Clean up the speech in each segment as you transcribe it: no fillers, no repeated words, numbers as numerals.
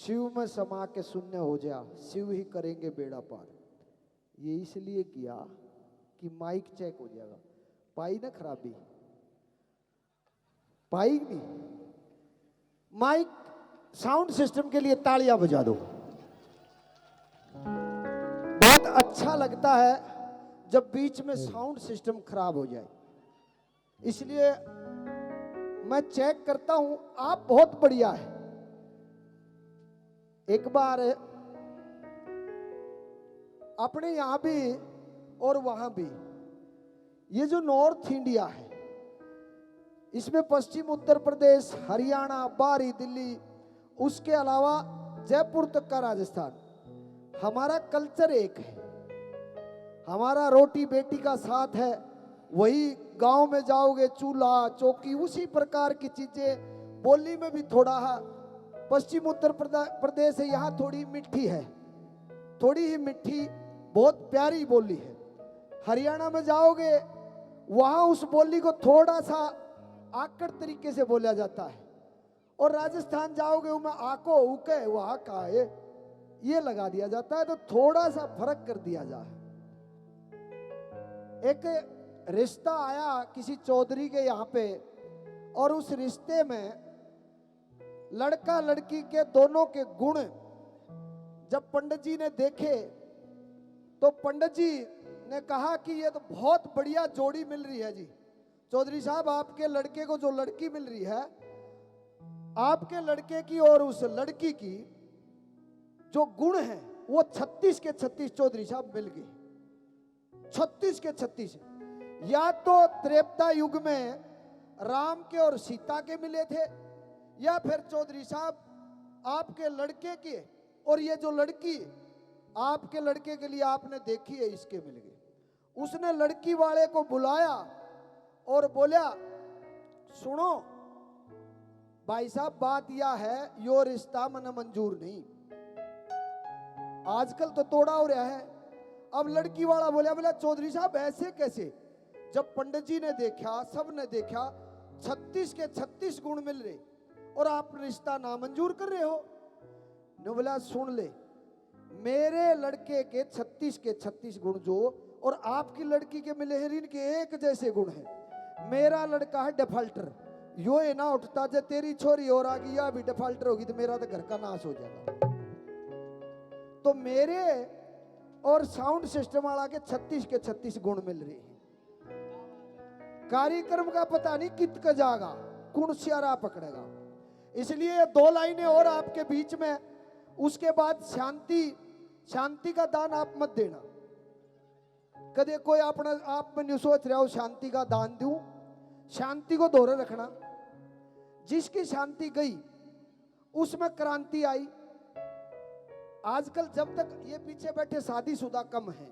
शिव में समा के शून्य हो जा, शिव ही करेंगे बेड़ा पार। ये इसलिए किया कि माइक चेक हो जाएगा। पाई ना खराबी, पाई नहीं। माइक साउंड सिस्टम के लिए तालियां बजा दो। बहुत अच्छा लगता है जब बीच में साउंड सिस्टम खराब हो जाए, इसलिए मैं चेक करता हूं। आप बहुत बढ़िया है। एक बार अपने यहां भी और वहां भी, ये जो नॉर्थ इंडिया है इसमें पश्चिम उत्तर प्रदेश, हरियाणा, बाहरी दिल्ली, उसके अलावा जयपुर तक का राजस्थान, हमारा कल्चर एक है। हमारा रोटी बेटी का साथ है। वही गांव में जाओगे चूल्हा चौकी उसी प्रकार की चीजें। बोली में भी थोड़ा पश्चिम उत्तर प्रदेश है, यहाँ थोड़ी मिठी है, थोड़ी ही मिठी, बहुत प्यारी बोली है। हरियाणा में जाओगे वहां उस बोली को थोड़ा सा आकड़ तरीके से बोला जाता है। और राजस्थान जाओगे उनमें आको उके वहां का ये लगा दिया जाता है। तो थोड़ा सा फर्क कर दिया जाए। एक रिश्ता आया किसी चौधरी के यहाँ पे, और उस रिश्ते में लड़का लड़की के दोनों के गुण जब पंडित जी ने देखे तो पंडित जी ने कहा कि ये तो बहुत बढ़िया जोड़ी मिल रही है जी। चौधरी साहब, आपके लड़के को जो लड़की मिल रही है, आपके लड़के की और उस लड़की की जो गुण है वो 36 के 36 चौधरी साहब मिल गए। 36 के 36। या तो त्रेता युग में राम के और सीता के मिले थे, या फिर चौधरी साहब आपके लड़के के और ये जो लड़की आपके लड़के के लिए आपने देखी है इसके मिल गए। उसने लड़की वाले को बुलाया और बोला, सुनो भाई साहब, बात यह है यो रिश्ता मन मंजूर नहीं। आजकल तो तोड़ा हो रहा है। अब लड़की वाला बोला चौधरी साहब ऐसे कैसे, जब पंडित जी ने देखा, सब ने देखा, 36 के 36 गुण मिल रहे और आप रिश्ता नामंजूर कर रहे हो। ने बोला सुन ले, मेरे लड़के के 36 के 36 गुण जो और आपकी लड़की के मिले हैं इनके एक जैसे गुण हैं। मेरा लड़का है डिफाल्टर, यो है ना उठता, जब तेरी छोरी और आ गई या भी डिफाल्टर होगी तो मेरा तो घर का नाश हो जाएगा। तो मेरे और साउंड सिस्टम वाला के 36 के 36 गुण मिल रहे हैं। कार्यक्रम का पता नहीं कित का जागा, कौन सियारा पकड़ेगा। इसलिए 2 लाइनें और आपके बीच में, उसके बाद शांति का दान आप मत देना। कदे कोई अपना आप में नहीं सोच रहा हो शांति का दान दूं, शांति को दोहरे रखना। जिसकी शांति गई उसमें क्रांति आई। आजकल जब तक ये पीछे बैठे शादीशुदा कम है,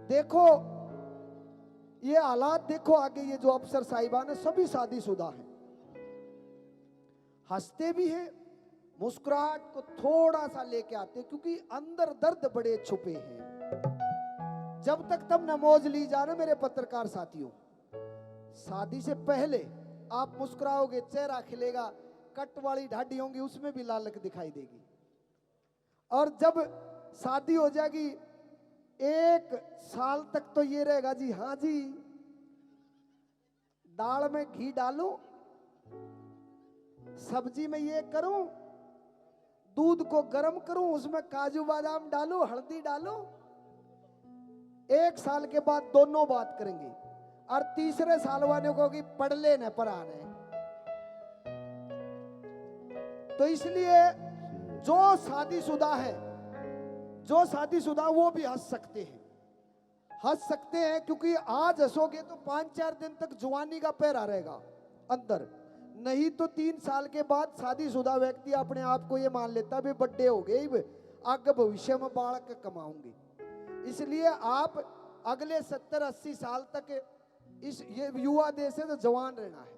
देखो ये हालात देखो आगे, ये जो अफसर साहिबान है सभी शादीशुदा हैं। हंसते भी हैं, मुस्कुराहट को थोड़ा सा लेके आते, क्योंकि अंदर दर्द बड़े छुपे हैं। जब तक तब न मौज ली जाना मेरे पत्रकार साथियों। शादी से पहले आप मुस्कुराओगे, चेहरा खिलेगा, कट वाली ढाडी होंगी उसमें भी लालक दिखाई देगी। और जब शादी हो जाएगी 1 साल तक तो ये रहेगा जी, हाँ जी दाल में घी डालूं, सब्जी में ये करूं, दूध को गर्म करूं, उसमें काजू बादाम डालूं, हल्दी डालूं। 1 साल के बाद दोनों बात करेंगे, और तीसरे साल वाले को कि पढ़ ले न पढ़ाने। तो इसलिए जो शादीशुदा है, जो शादीशुदा वो भी हंस सकते हैं, हंस सकते हैं, क्योंकि आज हंसोगे तो 5-4 दिन तक जवानी का पहरा रहेगा अंदर। नहीं तो 3 साल के बाद शादीशुदा व्यक्ति अपने आप को ये मान लेता भी बड्डे हो गए, आगे भविष्य में बालक कमाऊंगी। इसलिए आप अगले 70-80 साल तक ये युवा देश है तो जवान रहना है।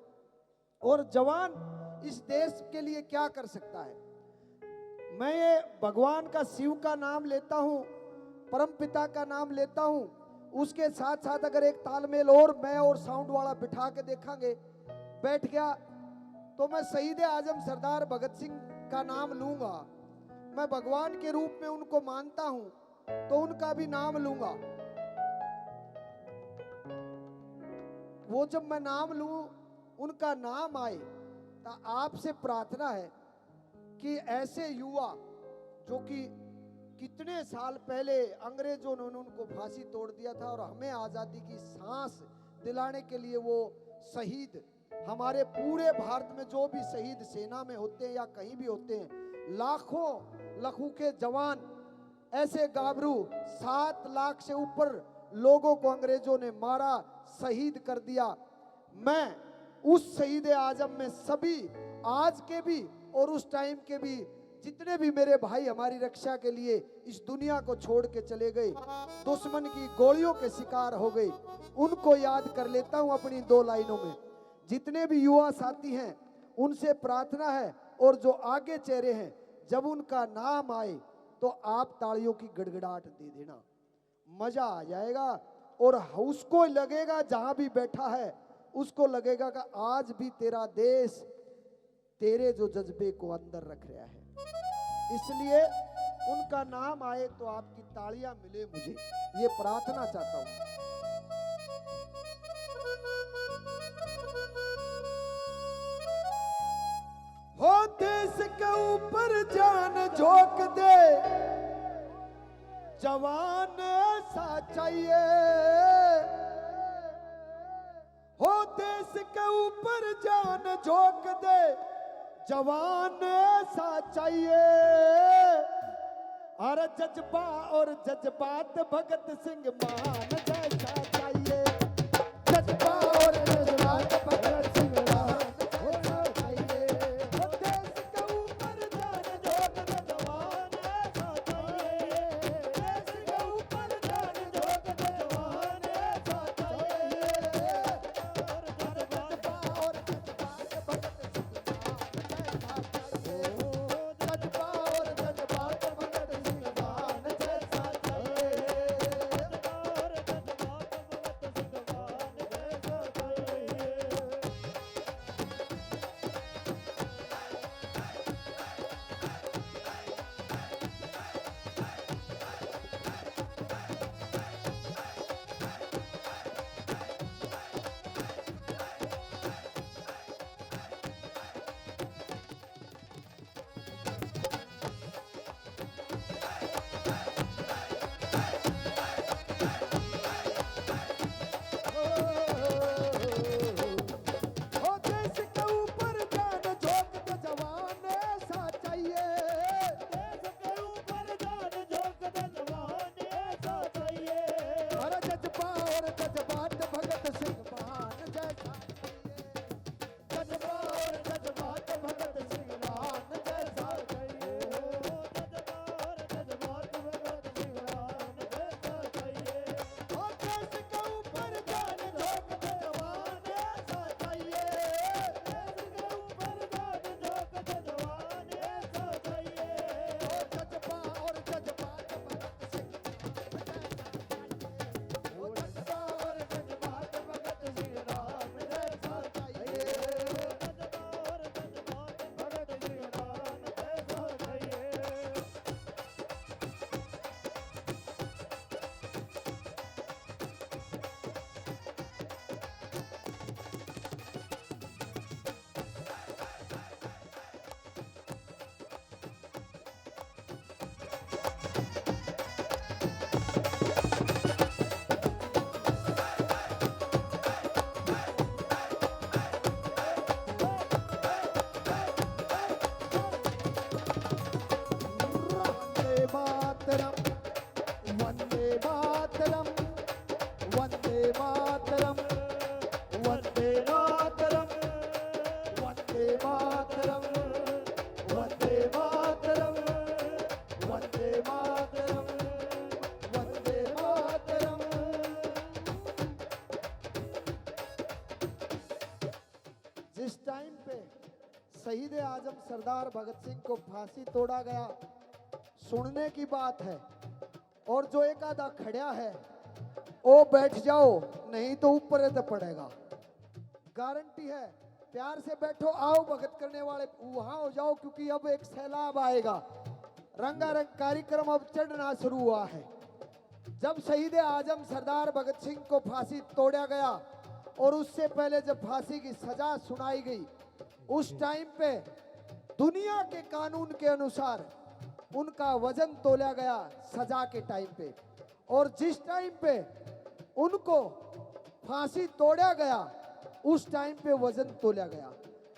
और जवान इस देश के लिए क्या कर सकता है। मैं ये भगवान का, शिव का नाम लेता हूं, परम पिता का नाम लेता हूं, उसके साथ साथ अगर एक तालमेल और मैं और साउंड वाला बिठा के देखेंगे, बैठ गया, तो मैं शहीद आजम सरदार भगत सिंह का नाम लूंगा, मैं भगवान के रूप में उनको मानता हूं, तो उनका भी नाम लूंगा। वो जब मैं नाम लूं, उनका नाम आए, तो आपसे प्रार्थना है कि ऐसे युवा जो कि कितने साल पहले अंग्रेजों ने उनको फांसी तोड़ दिया था और हमें आजादी की सांस दिलाने के लिए वो शहीद, हमारे पूरे भारत में जो भी शहीद सेना में होते हैं या कहीं भी होते हैं, लाखों लखों के जवान, ऐसे गाबरू 7 लाख से ऊपर लोगों को अंग्रेजों ने मारा, शहीद कर दिया। मैं उस शहीद आजम में सभी आज के भी और उस टाइम के भी जितने भी मेरे भाई हमारी रक्षा के लिए इस दुनिया को छोड़ के चले गए, दुश्मन की गोलियों के शिकार हो गए, उनको याद कर लेता हूं अपनी 2 लाइनों में। जितने भी युवा साथी हैं उनसे प्रार्थना है, और जो आगे चेहरे हैं, जब उनका नाम आए तो आप तालियों की गड़गड़ाहट दे देना, मजा आ जाएगा। और उसको लगेगा, जहां भी बैठा है उसको लगेगा कि आज भी तेरा देश तेरे जो जज्बे को अंदर रख रहा है। इसलिए उनका नाम आए तो आपकी तालियां मिले, मुझे ये प्रार्थना चाहता हूं। हो देश के ऊपर जान झोंक दे, जवान ऐसा चाहिए। हो देश के ऊपर जान झोंक दे, जवान ऐसा चाहिए। अरे जज्बा और जज्बात भगत सिंह मान जैसा चाहिए। जज्बा और जज्बात भगत सिंह मान जैसा चाहिए। वो देश के ऊपर जान झोंक दे, जवान ऐसा चाहिए। देश के ऊपर जान झोंक दे, जवान ऐसा चाहिए। जज्बा और जज्बात भगत सिंह मान जैसा चाहिए। जज्बा और जज्बात भगत सिंह मान जैसा चाहिए। ओ देश के ऊपर जान झोंक दे, जवान ऐसा चाहिए। देश के ऊपर जान झोंक दे, जवान ऐसा चाहिए। अरे जज्बा और जज्बात भगत सिंह मान जैसा चाहिए। जज्बा और जज्बात भगत सिंह मान जैसा चाहिए। जज्बा और जज्बात भगत सिंह मान जैसा चाहिए। ओ देश के ऊपर जान झोंक दे, जवान ऐसा चाहिए। देश के ऊपर जान झोंक दे, जवान ऐसा चाहिए। ओ जज्बा और जज्बात भगत सिंह मान जैसा चाहिए। ओ जज्बा और जज्बात भगत सिंह राम जैसा चाहिए। जज्बा और जज्बात भगत सिंह राम जैसा चाहिए। वंदे मातरम, वंदे मातरम, वंदे मातरम, वंदे मातरम, वंदे मातरम, वंदे मातरम, वंदे मातरम, वंदे मातरम। जिस टाइम पे शहीद आजम सरदार भगत सिंह को फांसी तोड़ा गया, सुनने की बात है, और जो एक आधा खड़ा है वो बैठ जाओ, नहीं तो ऊपर तो पड़ेगा। गारंटी है प्यार से बैठो, आओ भगत करने वाले वहां हो जाओ, क्योंकि अब एक सैलाब आएगा। रंगारंग कार्यक्रम अब चढ़ना शुरू हुआ है। जब शहीद आजम सरदार भगत सिंह को फांसी तोड़ा गया और उससे पहले जब फांसी की सजा सुनाई गई, उस टाइम पे दुनिया के कानून के अनुसार उनका वजन तोला गया सजा के टाइम पे, और जिस टाइम पे उनको फांसी तोड़ा गया उस टाइम पे वजन तोला गया।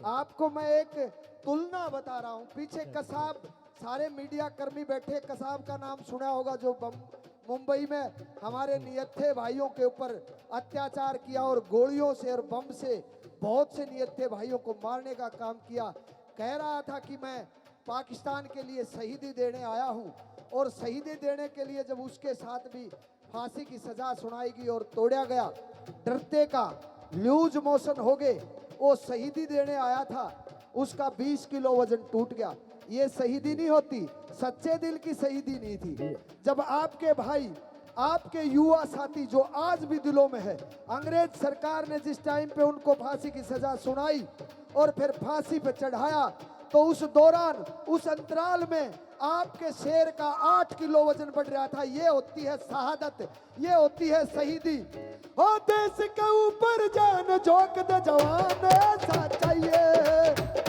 आपको मैं एक तुलना बता रहा हूं। पीछे कसाब, सारे मीडिया कर्मी बैठे, कसाब का नाम सुना होगा, जो मुंबई में हमारे नियत्थे भाइयों के ऊपर अत्याचार किया और गोलियों से और बम से बहुत से नियत्थे भाइयों को मारने का काम किया। कह रहा था कि मैं पाकिस्तान के लिए शहीदी देने आया हूं, और शहीदी देने के लिए जब उसके साथ भी फांसी की सजा सुनाई गई और तोड़ा गया, डरते का लूज मोशन हो गए, वो शहीदी देने आया था, उसका 20 किलो वजन टूट गया। ये शहीदी नहीं होती, सच्चे दिल की शहीदी नहीं थी। जब आपके भाई, आपके युवा साथी जो आज भी दिलों में है, अंग्रेज सरकार ने जिस टाइम पे उनको फांसी की सजा सुनाई और फिर फांसी पे चढ़ाया, तो उस दौरान, उस अंतराल में आपके शेर का 8 किलो वजन बढ़ रहा था। ये होती है शहादत, ये होती है शहीदी। ओ देश के ऊपर जान झोंक दे जवान, ऐसा चाहिए।